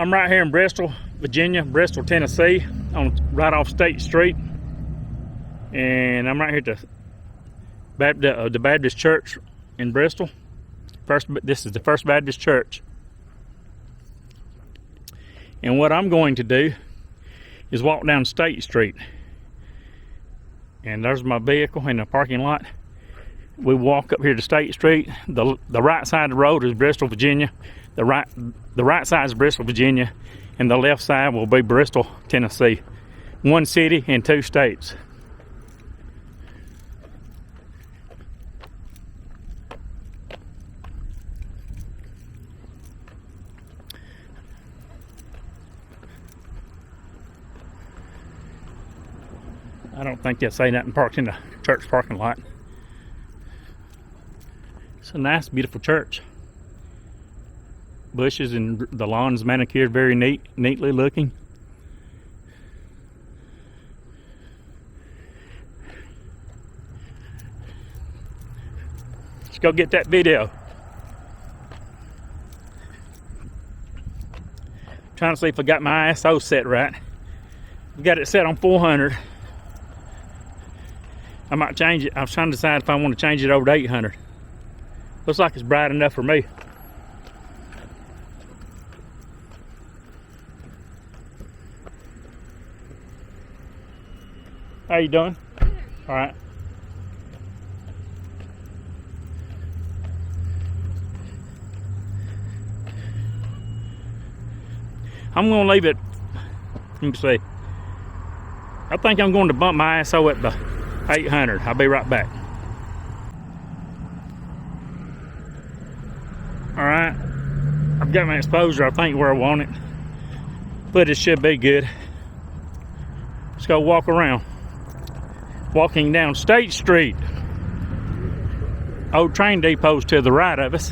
I'm right here in Bristol, Virginia, Bristol, Tennessee, right off State Street. And I'm right here at the Baptist Church in Bristol. This is the First Baptist Church. And what I'm going to do is walk down State Street. And there's my vehicle in the parking lot. We walk up here to State Street. The right side of the road is Bristol, Virginia. The right side is Bristol, Virginia, and the left side will be Bristol, Tennessee. One city and two states. I don't think they'll say nothing parked in the church parking lot. It's a nice, beautiful church. Bushes and the lawn's manicured, very neatly looking. Let's go get that video. Trying to see if I got my ISO set right. I got it set on 400. I might change it. I was trying to decide if I want to change it over to 800. Looks like it's bright enough for me. How you doing? All right. I'm going to leave it. Let me see. I think I'm going to bump my ISO at the 800. I'll be right back. All right. I've got my exposure, I think, where I want it. But it should be good. Let's go walk around. Walking down State Street. Old train depot's to the right of us.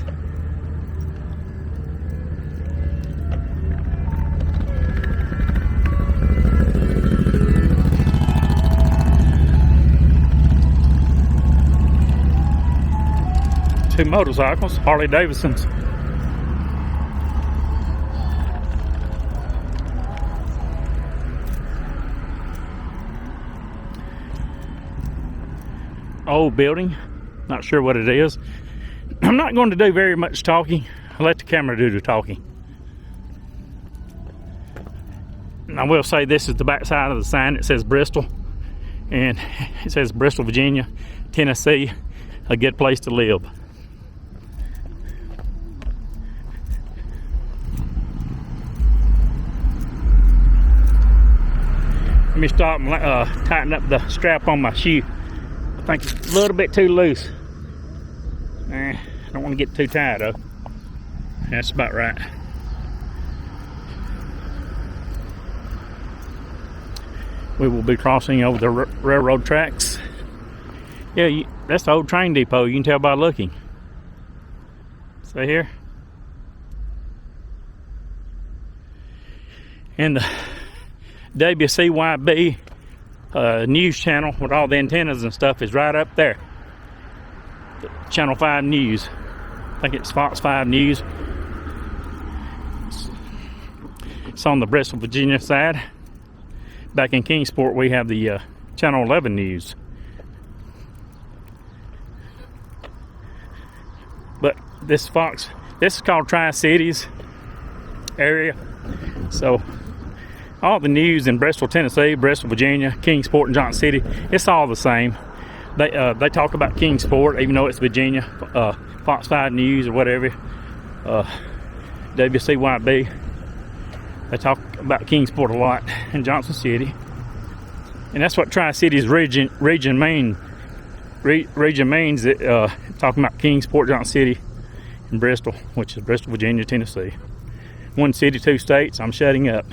Two motorcycles, Harley Davidsons. Old building, not sure what it is. I'm not going to do very much talking. I'll let the camera do the talking. And I will say this is the back side of the sign. It says Bristol, and it says Bristol, Virginia, Tennessee, a good place to live. Let me stop and tighten up the strap on my shoe. I think it's a little bit too loose. I don't want to get too tight though. That's about right. We will be crossing over the railroad tracks. Yeah, that's the old train depot. You can tell by looking. See here? And the WCYB news channel with all the antennas and stuff is right up there. Channel 5 News. I think it's Fox 5 News. It's on the Bristol, Virginia side. Back in Kingsport, we have the Channel 11 News. But this is called Tri-Cities area. So all the news in Bristol, Tennessee, Bristol, Virginia, Kingsport, and Johnson City, it's all the same. They talk about Kingsport, even though it's Virginia, Fox 5 News or whatever, WCYB. They talk about Kingsport a lot in Johnson City. And that's what Tri-Cities region means. Region means that, talking about Kingsport, Johnson City, and Bristol, which is Bristol, Virginia, Tennessee. One city, two states. I'm shutting up.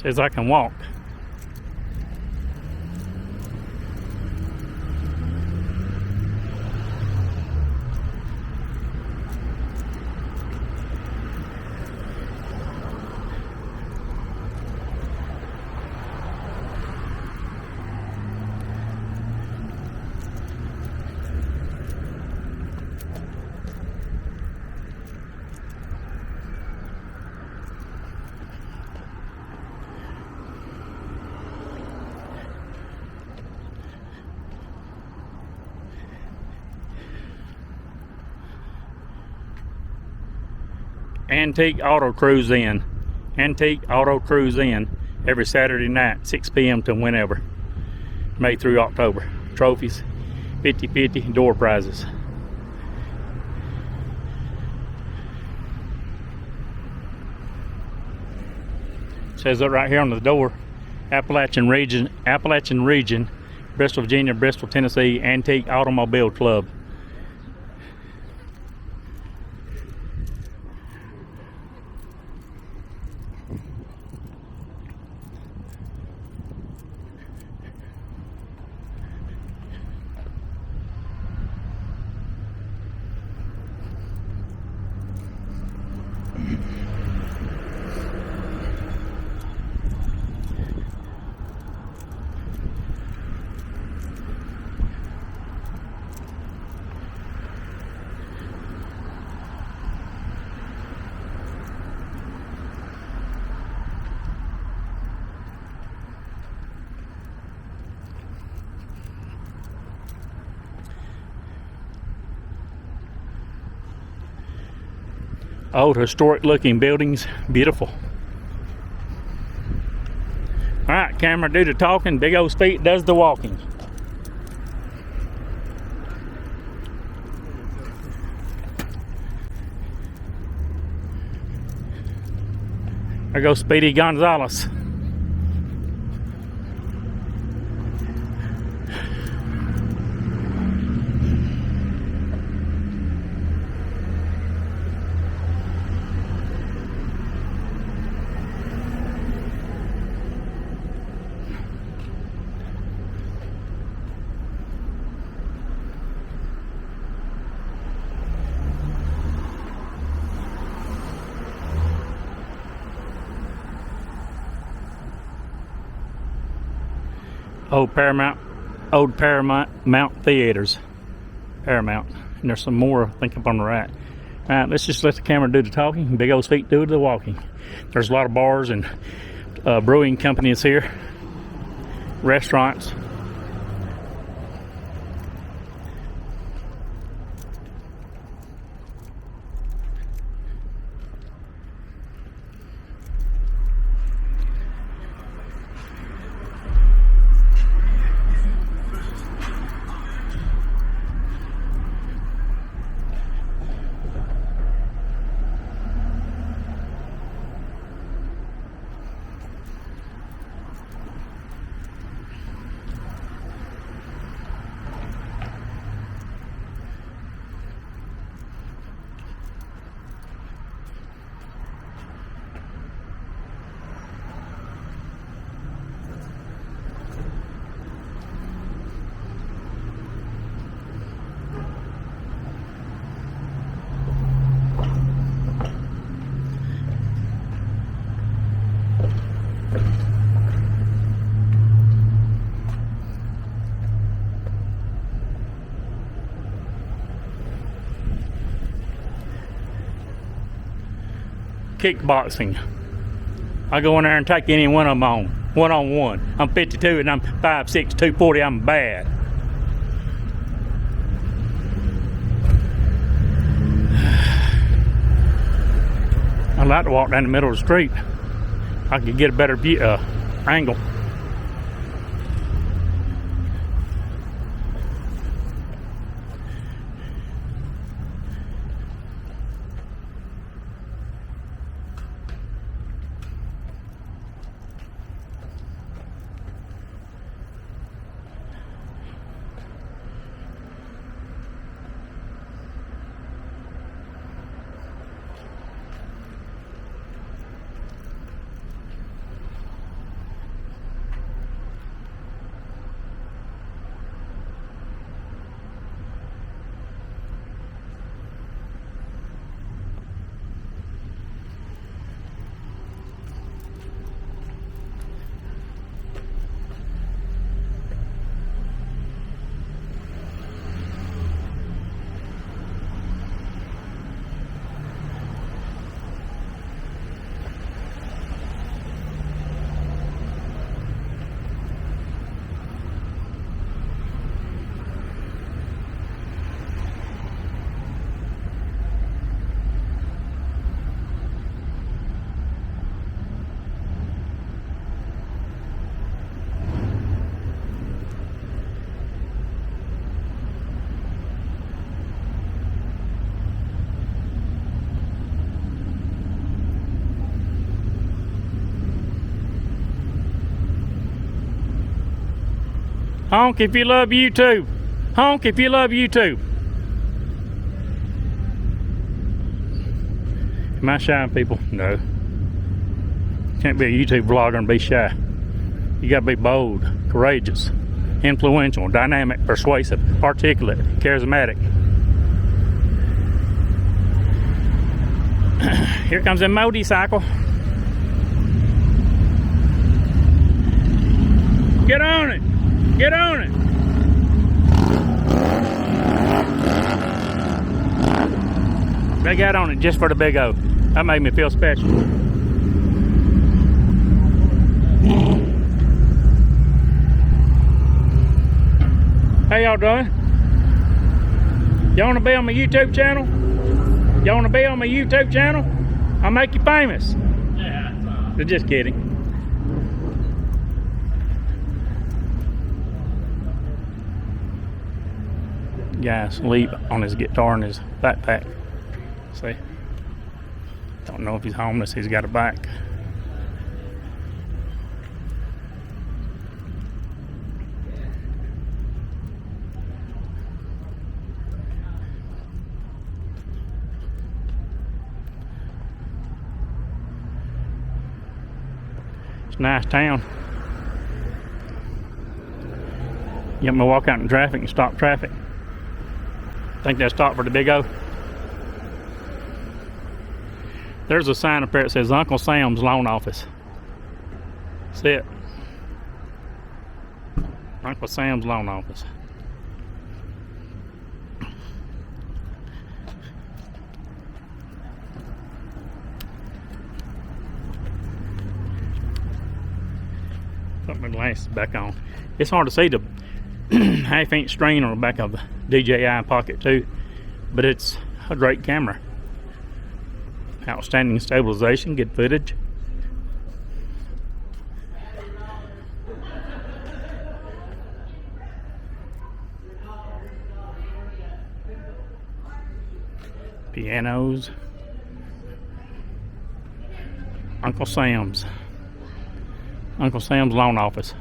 Says I can walk. Antique Auto Cruise In. Antique Auto Cruise In every Saturday night, 6 p.m. to whenever. May through October. Trophies, 50/50 door prizes. Says that right here on the door, Appalachian Region, Bristol, Virginia, Bristol, Tennessee, Antique Automobile Club. Old historic looking buildings, beautiful. Alright, camera do the talking, big old feet does the walking. There goes Speedy Gonzalez. Old Paramount Theaters. Paramount. And there's some more, I think, up on the right. Alright, let's just let the camera do the talking. Big old feet do the walking. There's a lot of bars and brewing companies here. Restaurants. Kickboxing. I go in there and take any one of them on, one-on-one. I'm 52 and I'm 5'6", 240. I'm bad. I like to walk down the middle of the street. I could get a better view, angle. Honk if you love YouTube. Honk if you love YouTube. Am I shy, people? No. Can't be a YouTube vlogger and be shy. You gotta be bold, courageous, influential, dynamic, persuasive, articulate, charismatic. Here comes a motorcycle. Get on it! Get on it! They got on it just for the big O. That made me feel special. How y'all doing? Y'all wanna be on my YouTube channel? Y'all wanna be on my YouTube channel? I'll make you famous. Yeah, that's just kidding. Guy asleep on his guitar in his backpack. See? Don't know if he's homeless, he's got a bike. It's a nice town. You want me to walk out in traffic and stop traffic? Think they'll stop for the big O? There's a sign up there that says Uncle Sam's Loan Office. See it? Uncle Sam's Loan Office. Put my glasses back on. It's hard to see the half-inch screen on the back of the DJI Pocket 2, but it's a great camera. Outstanding stabilization, good footage. Pianos. Uncle Sam's. Uncle Sam's Loan Office.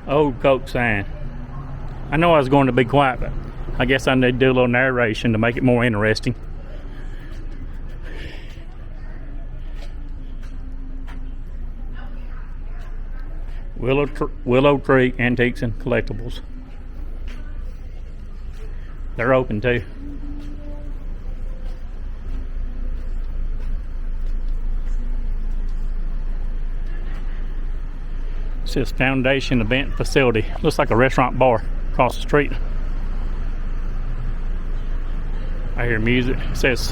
Old Coke sign. I know I was going to be quiet, but I guess I need to do a little narration to make it more interesting. Willow Tree Antiques and Collectibles. They're open too. It says Foundation Event Facility. Looks like a restaurant bar across the street. I hear music. It says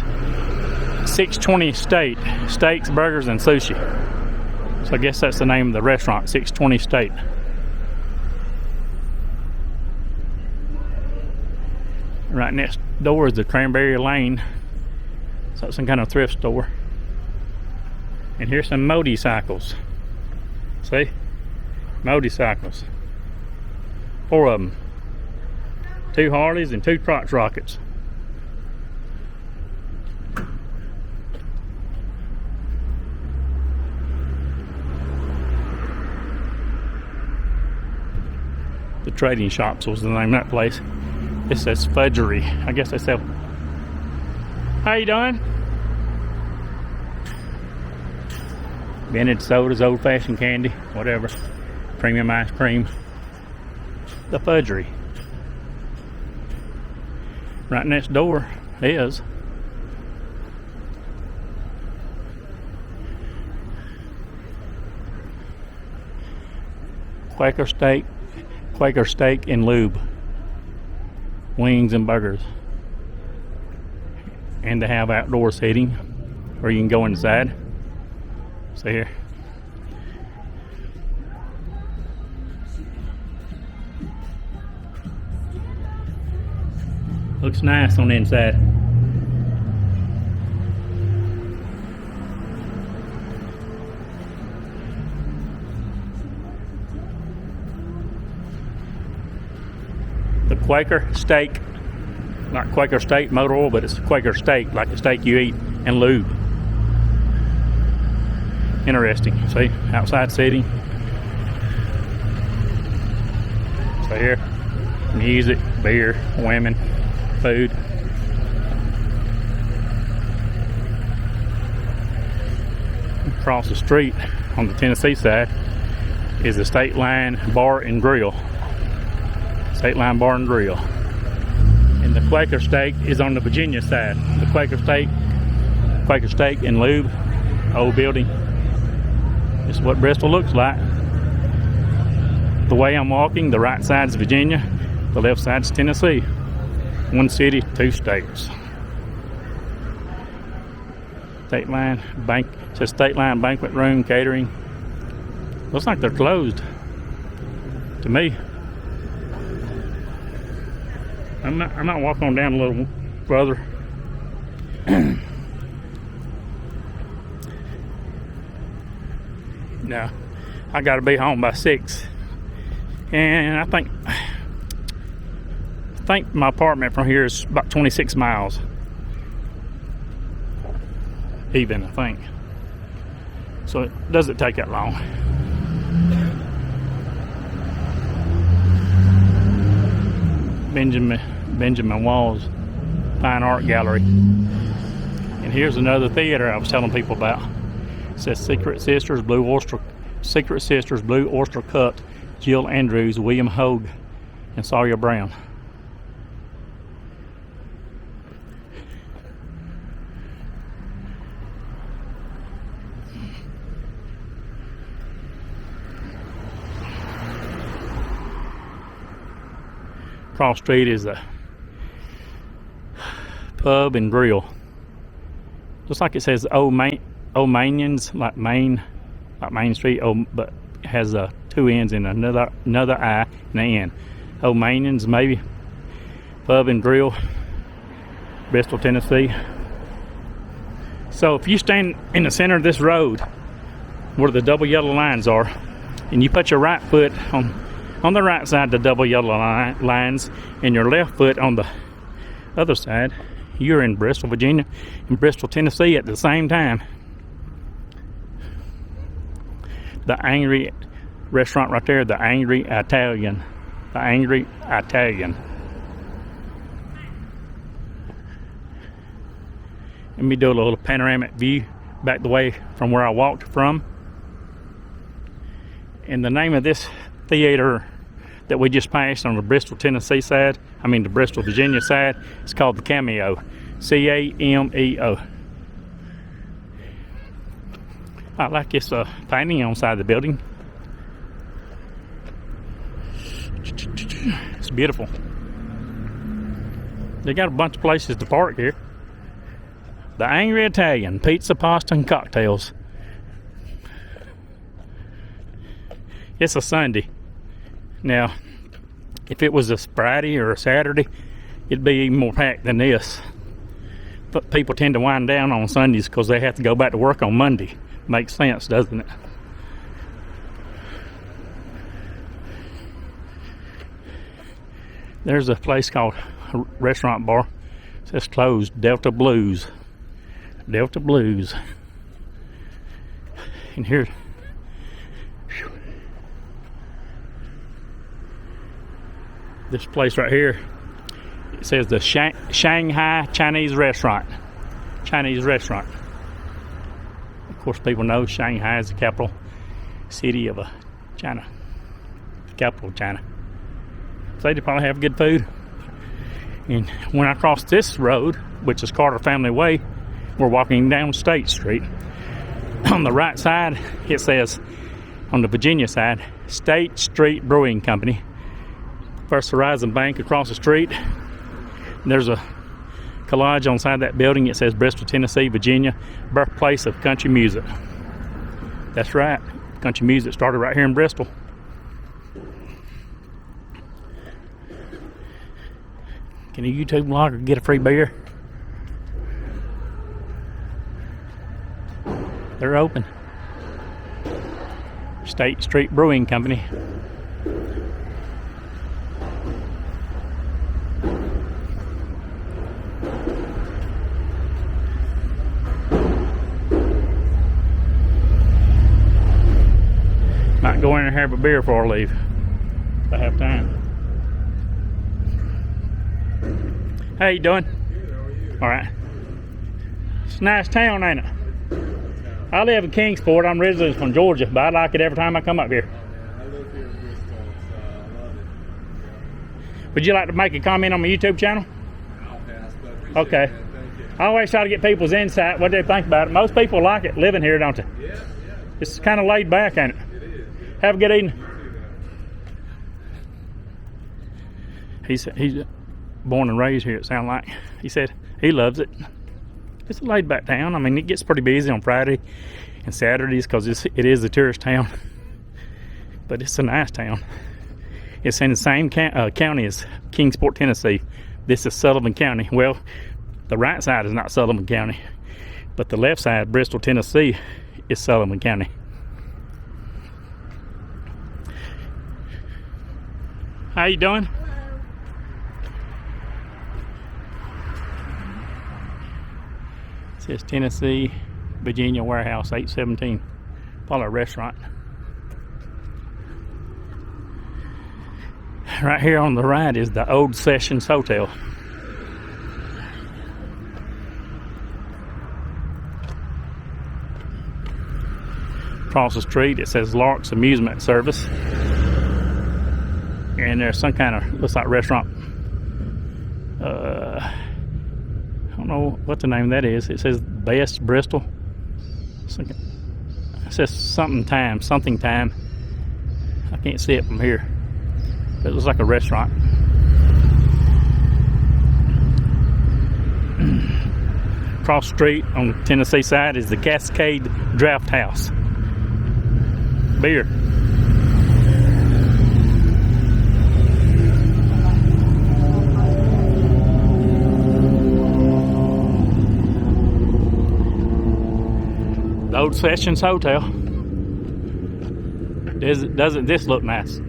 620 State. Steaks, burgers, and sushi. So I guess that's the name of the restaurant, 620 State. Right next door is the Cranberry Lane. So it's some kind of thrift store. And here's some motorcycles. See? Motorcycles. 4 of them. 2 Harleys and 2 crotch rockets. The Trading Shops was the name of that place. It says Fudgery. I guess they sell. How you doing? Vintage sodas, old-fashioned candy, whatever. Premium ice cream. The Fudgery. Right next door is Quaker Steak and Lube. Wings and burgers. And they have outdoor seating where you can go inside. See here. Looks nice on the inside. The Quaker Steak, not Quaker Steak motor oil, but it's Quaker Steak, like the steak you eat, and lube. Interesting. See, outside seating. So here, music, beer, women, food. Across the street on the Tennessee side is the State Line Bar and Grill. State Line Bar and Grill. And the Quaker Steak is on the Virginia side. The Quaker Steak and Lube, old building. This is what Bristol looks like. The way I'm walking, the right side is Virginia, the left side is Tennessee. One city, two states. State Line Bank, says State Line Banquet Room, catering. Looks like they're closed to me. I might walk on down a little further. No, I got to be home by 6, and I think my apartment from here is about 26 miles. Even, I think. So it doesn't take that long. Benjamin Wall's Fine Art Gallery. And here's another theater I was telling people about. It says Secret Sisters, Blue Oyster Cult, Jill Andrews, William Hogue, and Sawyer Brown. Across the street is a pub and grill. Looks like it says Old Manions, like Main Street, but it has two ends and another I and an N. Old Manions, maybe. Pub and grill, Bristol, Tennessee. So if you stand in the center of this road, where the double yellow lines are, and you put your right foot on the right side of the double yellow lines and your left foot on the other side, you're in Bristol, Virginia, and Bristol, Tennessee at the same time. The Angry restaurant right there, the Angry Italian. The Angry Italian. Let me do a little panoramic view back the way from where I walked from. And the name of this theater that we just passed on the Bristol, Tennessee side, the Bristol, Virginia side, it's called the Cameo. Cameo. I like this painting on the side of the building. It's beautiful. They got a bunch of places to park here. The Angry Italian, pizza, pasta, and cocktails. It's a Sunday. Now, if it was a Friday or a Saturday, it'd be even more packed than this. But people tend to wind down on Sundays because they have to go back to work on Monday. Makes sense, doesn't it? There's a place called a restaurant bar. It says closed. Delta Blues. Delta Blues. And here, this place right here, it says the Shanghai Chinese Restaurant. Chinese restaurant. Of course, people know Shanghai is the capital city of China. The capital of China. So they probably have good food. And when I cross this road, which is Carter Family Way, we're walking down State Street. On the right side, it says, on the Virginia side, State Street Brewing Company. First Horizon Bank across the street. And there's a collage on the side of that building. It says Bristol, Tennessee, Virginia, birthplace of country music. That's right. Country music started right here in Bristol. Can a YouTube vlogger get a free beer? They're open. State Street Brewing Company. here have a beer before I leave. If I have time. How you doing? Good, how are you? All right. It's a nice town, ain't it? I live in Kingsport. I'm originally from Georgia, but I like it every time I come up here. Oh man, I live here in Bristol, so I love it. Would you like to make a comment on my YouTube channel? I'll pass, but I appreciate Okay. it, man. Thank you. I always try to get people's insight, what they think about it. Most people like it living here, don't they? Yeah, It's kind of laid back, ain't it? it is. Have a good evening. You too, man. He's born and raised here, it sounds like. He said he loves it. It's a laid back town. I mean, it gets pretty busy on Friday and Saturdays because it is a tourist town. But it's a nice town. It's in the same county as Kingsport, Tennessee. This is Sullivan County. Well, the right side is not Sullivan County, but the left side, Bristol, Tennessee, is Sullivan County. How you doing? It says Tennessee, Virginia Warehouse 817. Probably a restaurant. Right here on the right is the Old Sessions Hotel. Across the street it says Lark's Amusement Service. And there's some kind of, looks like restaurant. I don't know what the name of that is. It says Best Bristol. It says something time. I can't see it from here. But it looks like a restaurant. Across the street on the Tennessee side is the Cascade Draft House. Beer. The Old Sessions Hotel. Doesn't this look nice?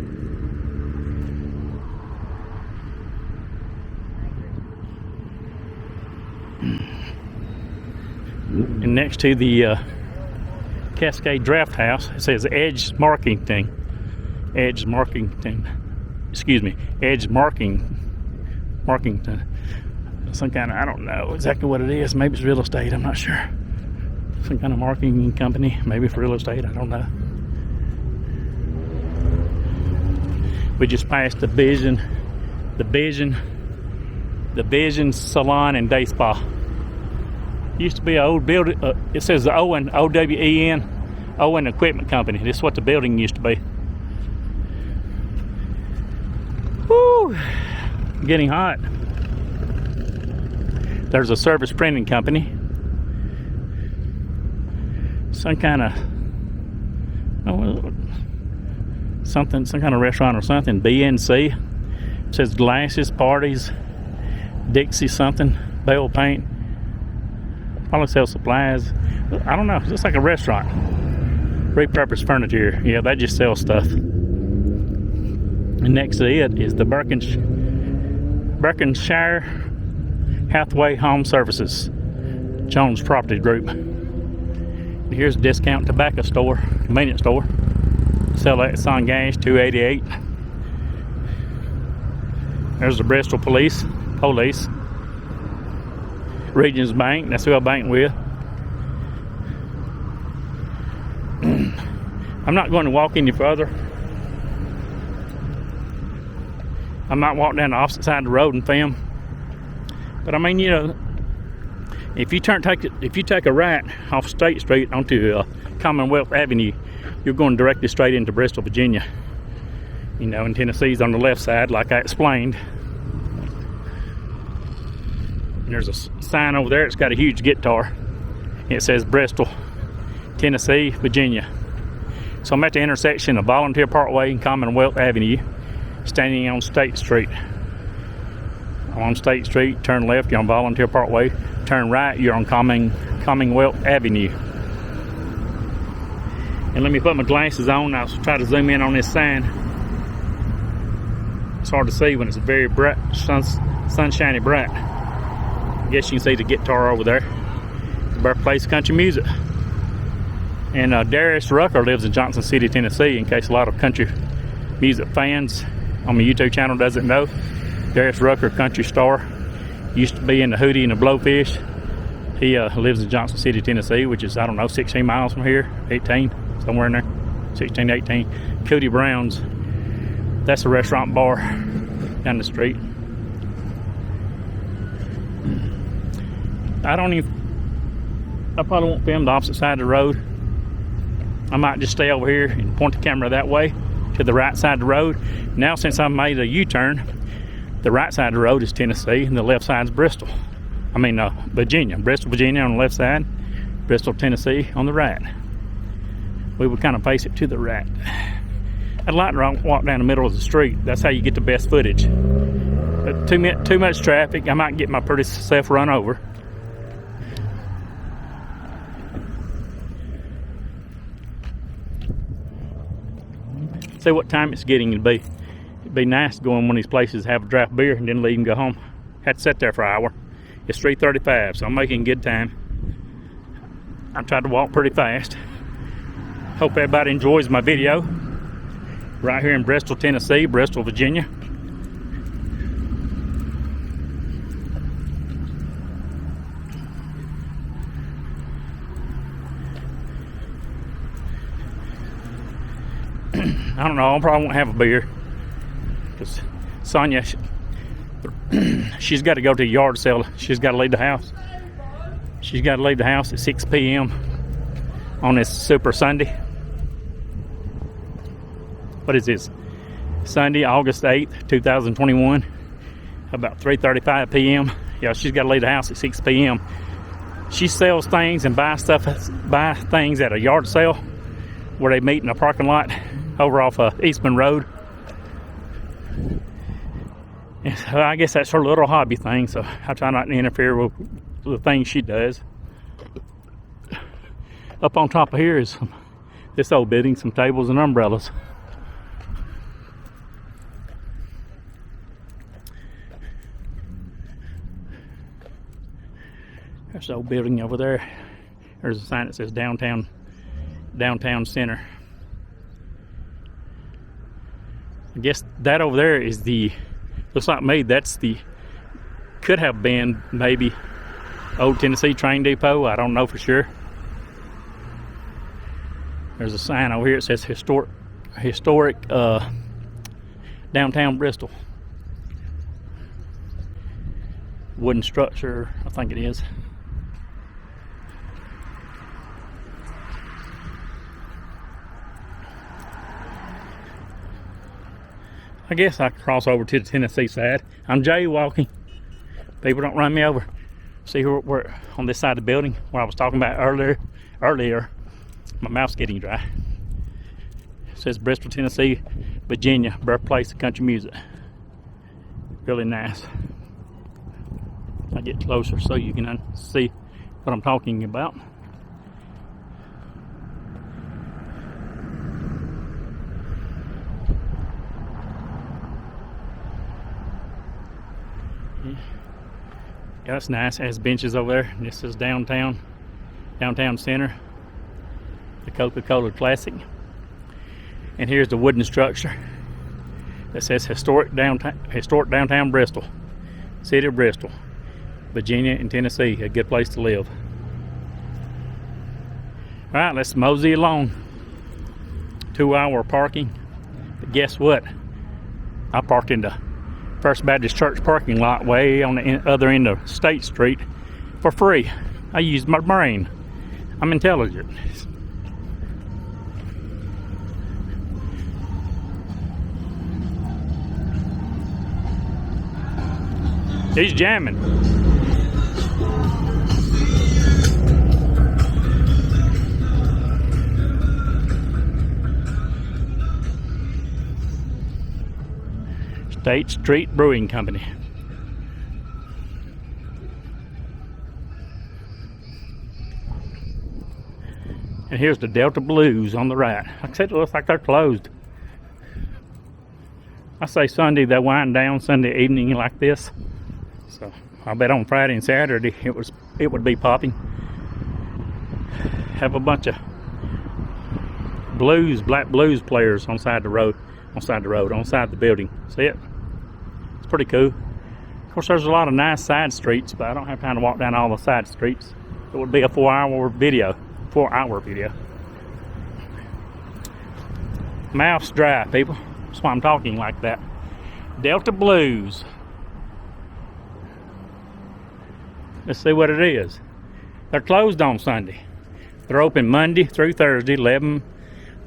And next to the Cascade Draft House, it says Edge Markington. Markington. Some kind of, I don't know exactly what it is. Maybe it's real estate, I'm not sure. Some kind of marketing company, maybe for real estate, I don't know. We just passed the Vision Salon and Day Spa. Used to be an old building. It says the Owen, O-W-E-N, Owen Equipment Company. This is what the building used to be. Woo! Getting hot. There's a service printing company. Some kind of, some kind of restaurant or something. BNC. It says glasses, parties, Dixie something, Bell Paint. Probably sell supplies. I don't know. It's like a restaurant. Repurposed furniture. Yeah, they just sell stuff. And next to it is the Berkshire Hathaway Home Services, Jones Property Group. And here's a discount tobacco store, convenience store. Sell that on gas, $2.88. There's the Bristol Police. Regions Bank, that's who I bank with. I'm not going to walk any further. I might walk down the opposite side of the road and film. But I mean, you know, if you take a right off State Street onto Commonwealth Avenue, you're going directly straight into Bristol, Virginia. You know, and Tennessee's on the left side, like I explained. And there's a sign over there. It's got a huge guitar. It says Bristol, Tennessee, Virginia. So I'm at the intersection of Volunteer Parkway and Commonwealth Avenue, standing on State Street. I'm on State Street. Turn left, you're on Volunteer Parkway. Turn right, you're on Commonwealth Avenue. And let me put my glasses on. I'll try to zoom in on this sign. It's hard to see when it's very bright, sunshiny bright. I guess you can see the guitar over there. Birthplace of country music. And Darius Rucker lives in Johnson City, Tennessee, in case a lot of country music fans on my YouTube channel doesn't know. Darius Rucker, country star, used to be in the Hootie and the Blowfish. He lives in Johnson City, Tennessee, which is, I don't know, 16 miles from here, 18, somewhere in there, 16 to 18. Cootie Brown's, that's a restaurant bar down the street. I probably won't film the opposite side of the road. I might just stay over here and point the camera that way to the right side of the road. Now, since I made a U-turn, the right side of the road is Tennessee and the left side is Bristol. Virginia. Bristol, Virginia on the left side, Bristol, Tennessee on the right. We would kind of face it to the right. I'd like to walk down the middle of the street. That's how you get the best footage. But too much traffic, I might get my pretty self run over. See what time it's getting. It'd be nice to go in one of these places, have a draft beer, and then leave and go home. Had to sit there for an hour. It's 3:35, so I'm making good time. I tried to walk pretty fast. Hope everybody enjoys my video. Right here in Bristol, Tennessee, Bristol, Virginia. I don't know, I probably won't have a beer. Because Sonia, she's got to go to the yard sale. She's got to leave the house. She's got to leave the house at 6 p.m. on this Super Sunday. What is this? Sunday, August 8th, 2021. About 3:35 p.m. Yeah, she's got to leave the house at 6 p.m. She sells things and buy things at a yard sale where they meet in a parking lot over off Eastman Road. And so I guess that's her little hobby thing, so I try not to interfere with the things she does. Up on top of here is this old building, some tables and umbrellas. There's an old building over there. There's a sign that says downtown center. I guess that over there is looks like me, could have been maybe Old Tennessee Train Depot. I don't know for sure. There's a sign over here that says historic downtown Bristol. Wooden structure, I think it is. I guess I could cross over to the Tennessee side. I'm jaywalking. People don't run me over. See where on this side of the building where I was talking about earlier. My mouth's getting dry. It says Bristol, Tennessee, Virginia, birthplace of country music. Really nice. I get closer so you can see what I'm talking about. Yeah, that's nice. It has benches over there. This is downtown center, the Coca-Cola Classic. And here's the wooden structure that says historic downtown Bristol, city of Bristol, Virginia and Tennessee, a good place to live. All right, let's mosey along. 2-hour parking. But guess what? I parked in the First Baptist Church parking lot way on the other end of State Street for free. I used my brain. I'm intelligent. He's jamming. State Street Brewing Company. And here's the Delta Blues on the right. Like I said, it looks like they're closed. I say Sunday they wind down Sunday evening like this. So I bet on Friday and Saturday it would be popping. Have a bunch of black blues players on side the road, on side the building. See it? It's pretty cool. Of course, there's a lot of nice side streets, but I don't have time to walk down all the side streets. It would be a 4-hour video. Mouth's dry, people. That's why I'm talking like that. Delta Blues. Let's see what it is. They're closed on Sunday. They're open Monday through Thursday, 11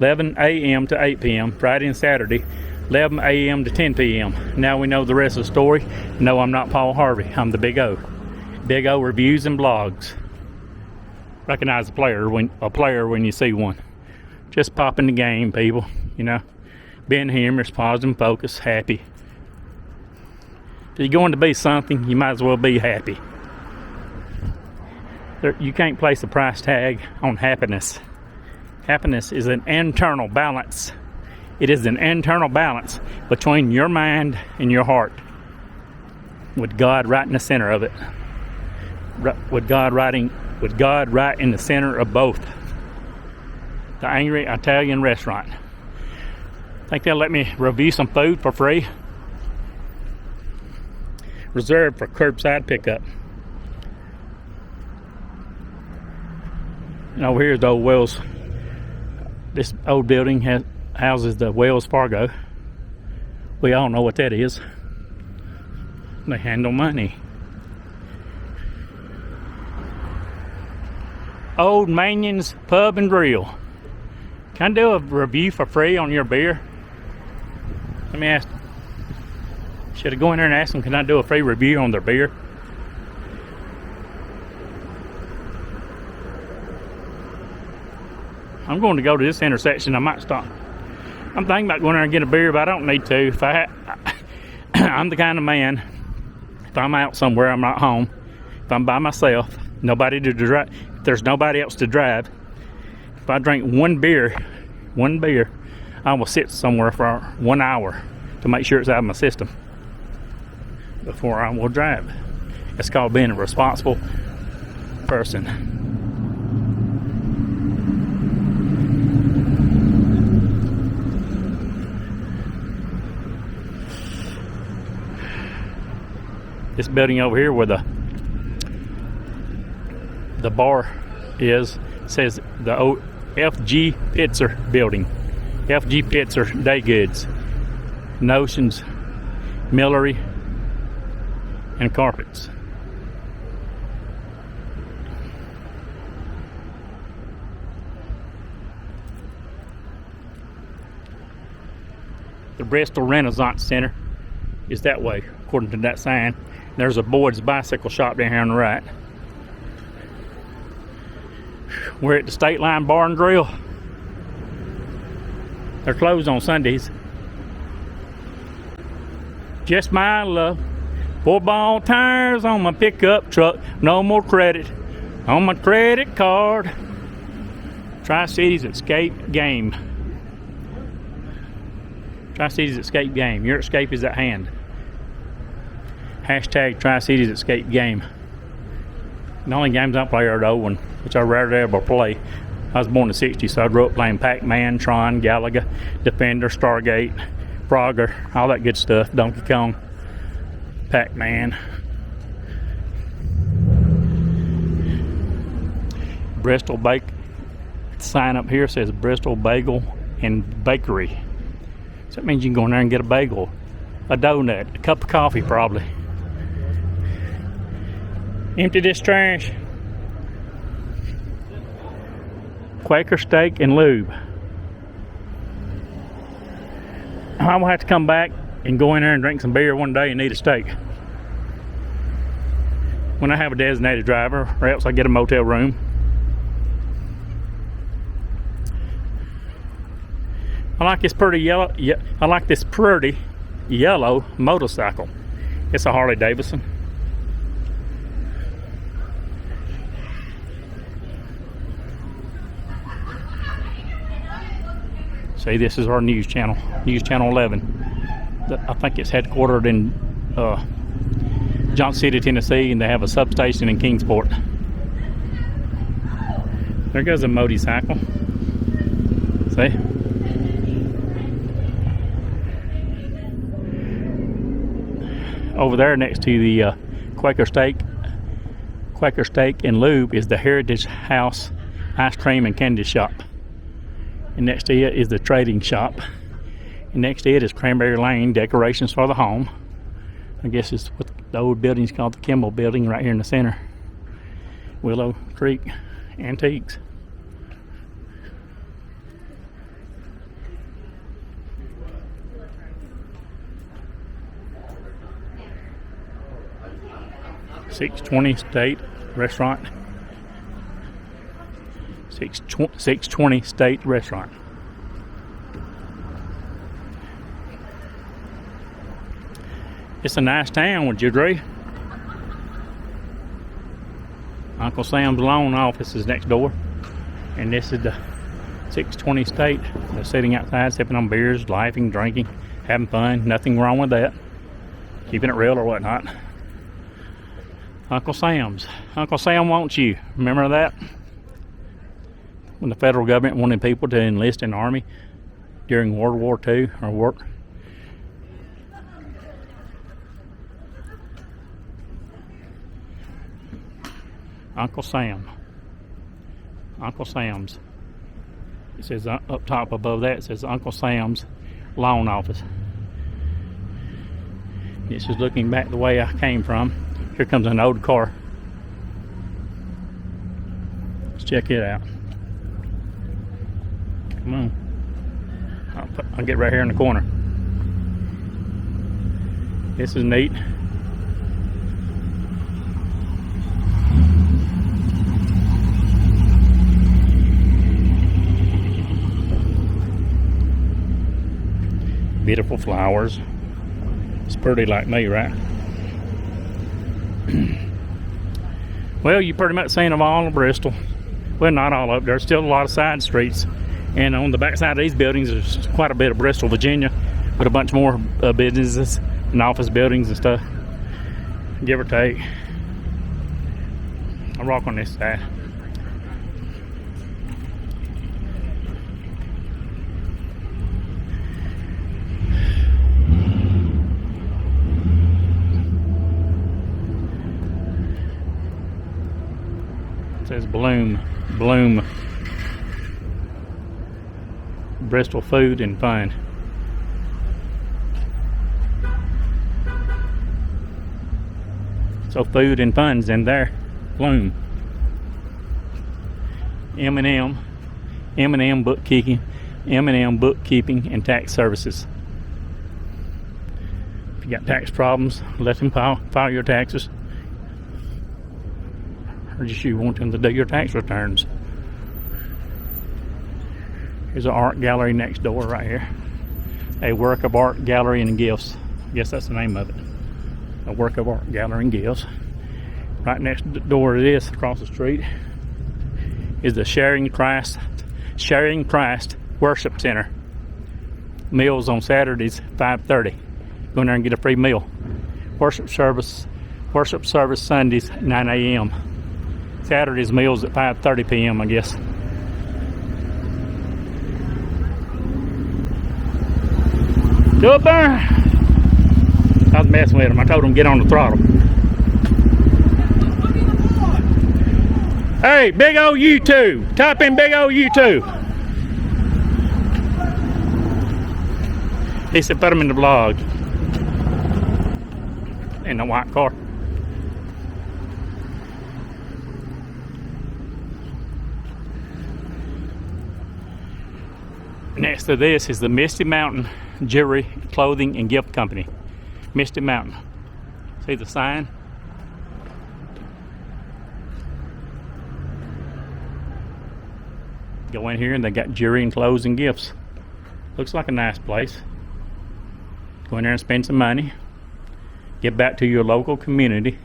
a.m. to 8 p.m. Friday and Saturday, 11 a.m. to 10 p.m. Now we know the rest of the story. No, I'm not Paul Harvey. I'm the Big O. Big O reviews and blogs. Recognize a player when you see one. Just pop in the game, people. You know, being humorous, positive, focused, happy. If you're going to be something, you might as well be happy. You can't place a price tag on happiness. Happiness is an internal balance. It is an internal balance between your mind and your heart, with God right in the center of it. With God right in the center of both. The Angry Italian Restaurant. Think they'll let me review some food for free? Reserved for curbside pickup. And over here is the old Wells. This old building houses the Wells Fargo. We all know what that is. They handle money. Old Manion's Pub and Grill. Can I do a review for free on your beer? Let me ask. Should I go in there and ask them, can I do a free review on their beer? I'm going to go to this intersection. I might stop. I'm thinking about going there and get a beer, but I don't need to. I'm the kind of man, if I'm out somewhere, I'm not home. If I'm by myself, nobody to drive. If there's nobody else to drive, if I drink one beer, I will sit somewhere for 1 hour to make sure it's out of my system before I will drive. It's called being a responsible person. This building over here where the bar is says the old F.G. Pitzer building. F.G. Pitzer Day Goods, Notions, Millery, and Carpets. The Bristol Renaissance Center is that way, according to that sign. There's a Boyd's bicycle shop down here on the right. We're at the State Line Bar and Grill. They're closed on Sundays. Just my luck. 4-ball tires on my pickup truck. No more credit on my credit card. Tri-Cities Escape Game. Tri-Cities Escape Game. Your escape is at hand. Hashtag Tri-Cities Escape Game. The only games I play are the old one, which I rarely ever play. I was born in the 60s, so I grew up playing Pac-Man, Tron, Galaga, Defender, Stargate, Frogger, all that good stuff. Donkey Kong, Pac-Man. Bristol Bake. The sign up here says Bristol Bagel and Bakery. So that means you can go in there and get a bagel, a donut, a cup of coffee probably. Empty this trash. Quaker Steak and Lube. I will have to come back and go in there and drink some beer one day and eat a steak. When I have a designated driver, or else I get a motel room. I like this pretty yellow. Yeah, I like this pretty yellow motorcycle. It's a Harley Davidson. See, this is our news channel, News Channel 11. I think it's headquartered in Johnson City, Tennessee, and they have a substation in Kingsport. There goes a motorcycle. See? Over there next to the Quaker Steak and Lube is the Heritage House ice cream and candy shop. And next to it is the trading shop. And next to it is Cranberry Lane, decorations for the home. I guess it's what the old building's called, the Kimball Building, right here in the center. Willow Creek Antiques. $6.20 State Restaurant. $6.20 State Restaurant. It's a nice town, would you agree? Uncle Sam's loan office is next door. And this is the 620 State. They're sitting outside, sipping on beers, laughing, drinking, having fun. Nothing wrong with that. Keeping it real or whatnot. Uncle Sam's. Uncle Sam wants you. Remember that? When the federal government wanted people to enlist in the Army during World War II or war. Uncle Sam. Uncle Sam's. It says up top above that, it says Uncle Sam's loan office. This is looking back the way I came from. Here comes an old car. Let's check it out. Come on. I'll get right here in the corner. This is neat. Beautiful flowers. It's pretty like me, right? Well, you pretty much seen of all of Bristol. Well, not all of it. There's still a lot of side streets. And on the back side of these buildings, there's quite a bit of Bristol, Virginia, with a bunch more businesses and office buildings and stuff. Give or take. I'll rock on this side. It says Bloom Bristol Food and Fun. So food and fun's in there. Bloom. M&M bookkeeping, and tax services. If you got tax problems, let them file your taxes. Or just you want them to do your tax returns. Here's an art gallery next door right here. A work of art gallery and gifts. I guess that's the name of it. A work of art gallery and gifts. Right next door to this, across the street, is the Sharing Christ Worship Center. Meals on Saturdays, 5:30. Go in there and get a free meal. Worship service Sundays, 9 a.m. Saturdays meals at 5:30 p.m. I guess. Go up there. I was messing with him. I told him get on the throttle. Hey, big old U2. Type in big old U2. He said put him in the vlog. In the white car. Next to this is the Misty Mountain Jewelry, Clothing, and Gift Company. Misty Mountain. See the sign? Go in here and they got jewelry and clothes and gifts. Looks like a nice place. Go in there and spend some money. Get back to your local community.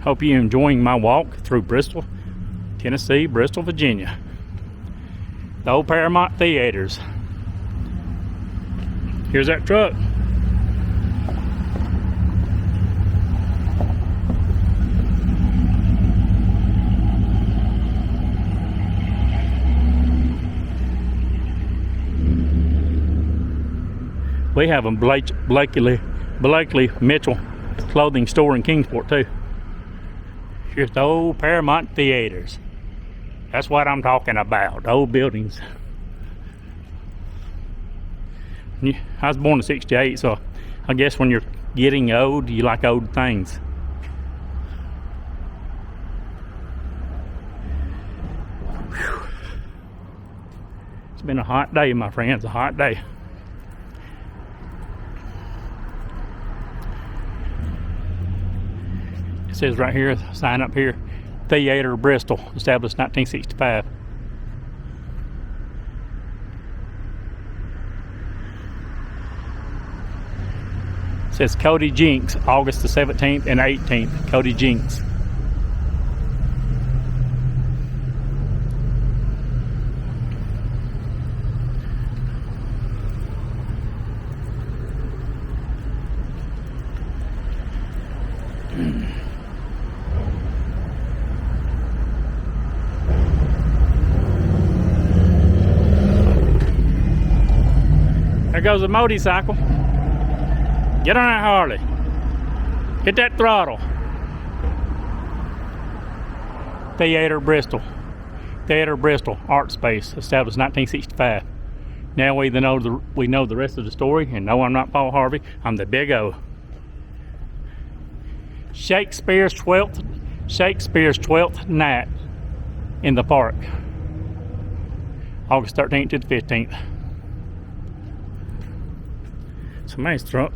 Hope you're enjoying my walk through Bristol, Tennessee, Bristol, Virginia. The old Paramount Theaters. Here's that truck. We have a Blakely Mitchell clothing store in Kingsport too. Here's the old Paramount Theaters. That's what I'm talking about, the old buildings. I was born in '68, so I guess when you're getting old, you like old things. Whew. It's been a hot day, my friends, a hot day. It says right here, sign up here, Theater Bristol, established 1965. It says Cody Jinks, August the 17th and 18th, Cody Jinks. There goes a motorcycle. Get on that Harley. Hit that throttle. Theater Bristol. Theater Bristol Art Space, established 1965. Now we know the rest of the story, and no, I'm not Paul Harvey. I'm the Big O. Shakespeare's 12th night in the park. August 13th to the 15th. Somebody's thrown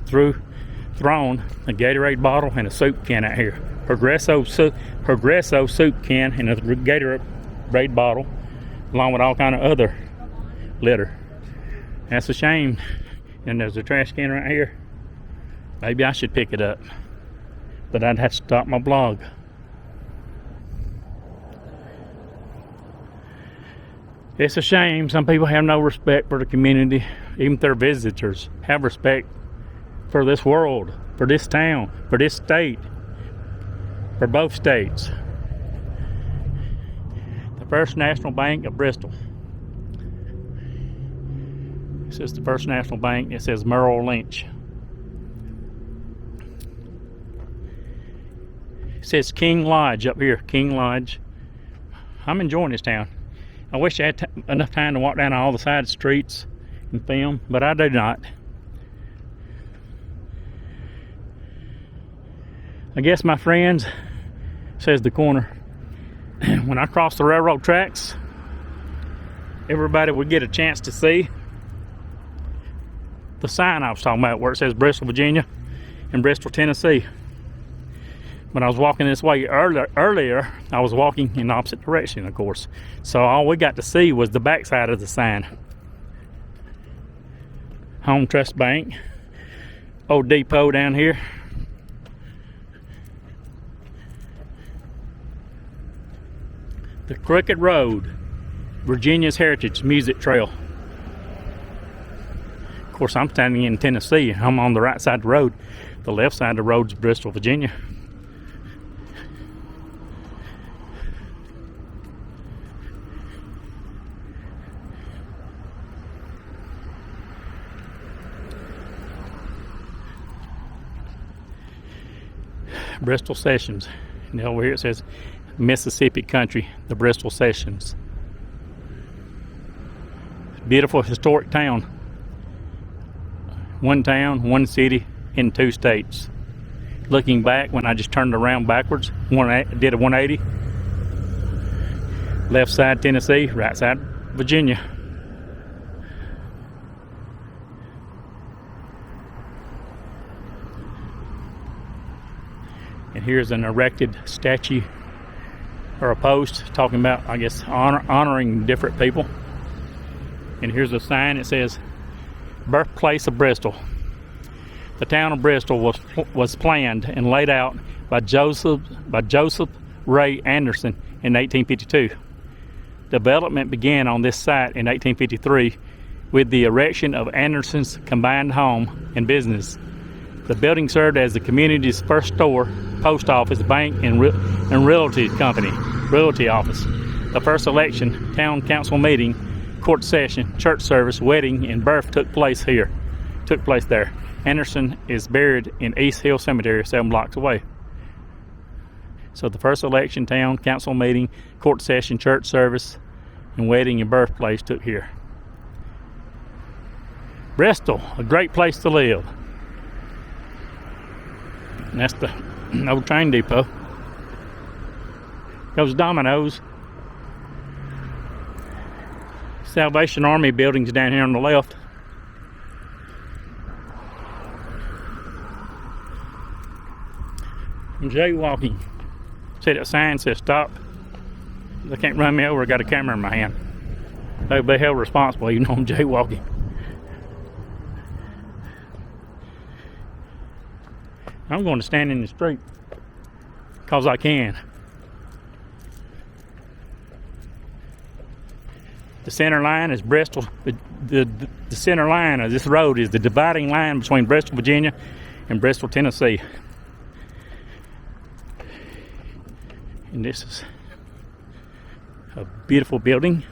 a Gatorade bottle and a soup can out here. Progresso soup can and a Gatorade bottle, along with all kind of other litter. That's a shame. And there's a trash can right here. Maybe I should pick it up, but I'd have to stop my blog. It's a shame some people have no respect for the community, even if they're visitors. Have respect for this world, for this town, for this state, for both states. The First National Bank of Bristol. It says the First National Bank. It says Merrill Lynch. It says King Lodge up here. King Lodge. I'm enjoying this town. I wish I had enough time to walk down all the side streets and film, but I do not. I guess my friends, says the corner, when I cross the railroad tracks, everybody would get a chance to see the sign I was talking about where it says Bristol, Virginia and Bristol, Tennessee. When I was walking this way earlier, I was walking in the opposite direction, of course. So all we got to see was the backside of the sign. Home Trust Bank. Old depot down here. The Crooked Road. Virginia's Heritage Music Trail. Of course, I'm standing in Tennessee. I'm on the right side of the road. The left side of the road is Bristol, Virginia. Bristol Sessions. And over here it says Mississippi Country, the Bristol Sessions. Beautiful historic town. One town, one city in two states. Looking back, when I just turned around backwards, did a 180. Left side Tennessee, right side Virginia. And here's an erected statue or a post talking about, I guess, honoring different people. And here's a sign. It says, "Birthplace of Bristol." The town of Bristol was planned and laid out by Joseph Ray Anderson in 1852. Development began on this site in 1853 with the erection of Anderson's combined home and business. The building served as the community's first store, post office, bank, and realty company, realty office. The first election, town council meeting, court session, church service, wedding, and birth took place here. took place there. Anderson is buried in East Hill Cemetery 7 blocks away. So the first election, town council meeting, court session, church service, and wedding and birthplace took here. Bristol, a great place to live. And that's the old train depot. Goes Domino's. Salvation Army buildings down here on the left. I'm jaywalking. See that sign says stop. They can't run me over. I got a camera in my hand. They'll be held responsible even though I'm jaywalking. I'm going to stand in the street because I can. The center line is Bristol. The center line of this road is the dividing line between Bristol, Virginia and Bristol, Tennessee. And this is a beautiful building.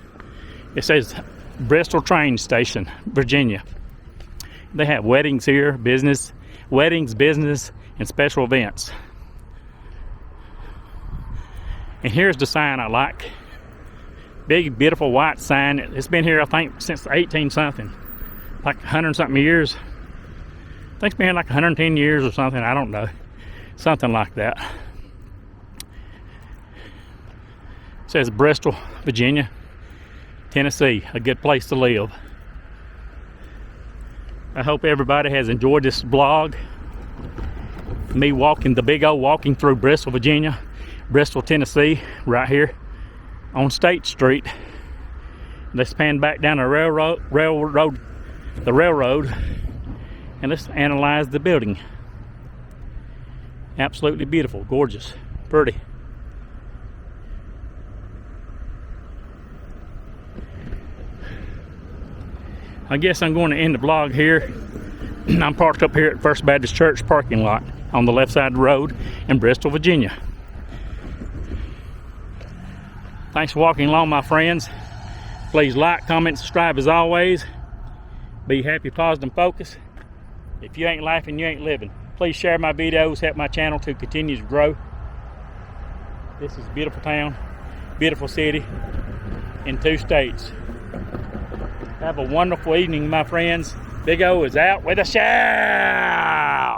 It says Bristol Train Station, Virginia. They have weddings here, weddings, business, and special events. And here's the sign I like. Big, beautiful white sign. It's been here, I think, since 18 something. Like 100 something years. I think it's been here like 110 years or something. I don't know. Something like that. It says Bristol, Virginia, Tennessee. A good place to live. I hope everybody has enjoyed this vlog. Me walking, the big old walking through Bristol, Virginia, Bristol, Tennessee, right here on State Street. Let's pan back down the railroad, and let's analyze the building. Absolutely beautiful, gorgeous, pretty. I guess I'm going to end the vlog here. I'm parked up here at First Baptist Church parking lot on the left side of the road in Bristol, Virginia. Thanks for walking along, my friends. Please like, comment, subscribe as always. Be happy, positive, and focused. If you ain't laughing, you ain't living. Please share my videos, help my channel to continue to grow. This is a beautiful town, beautiful city in 2 states. Have a wonderful evening, my friends. Big O is out with a shout.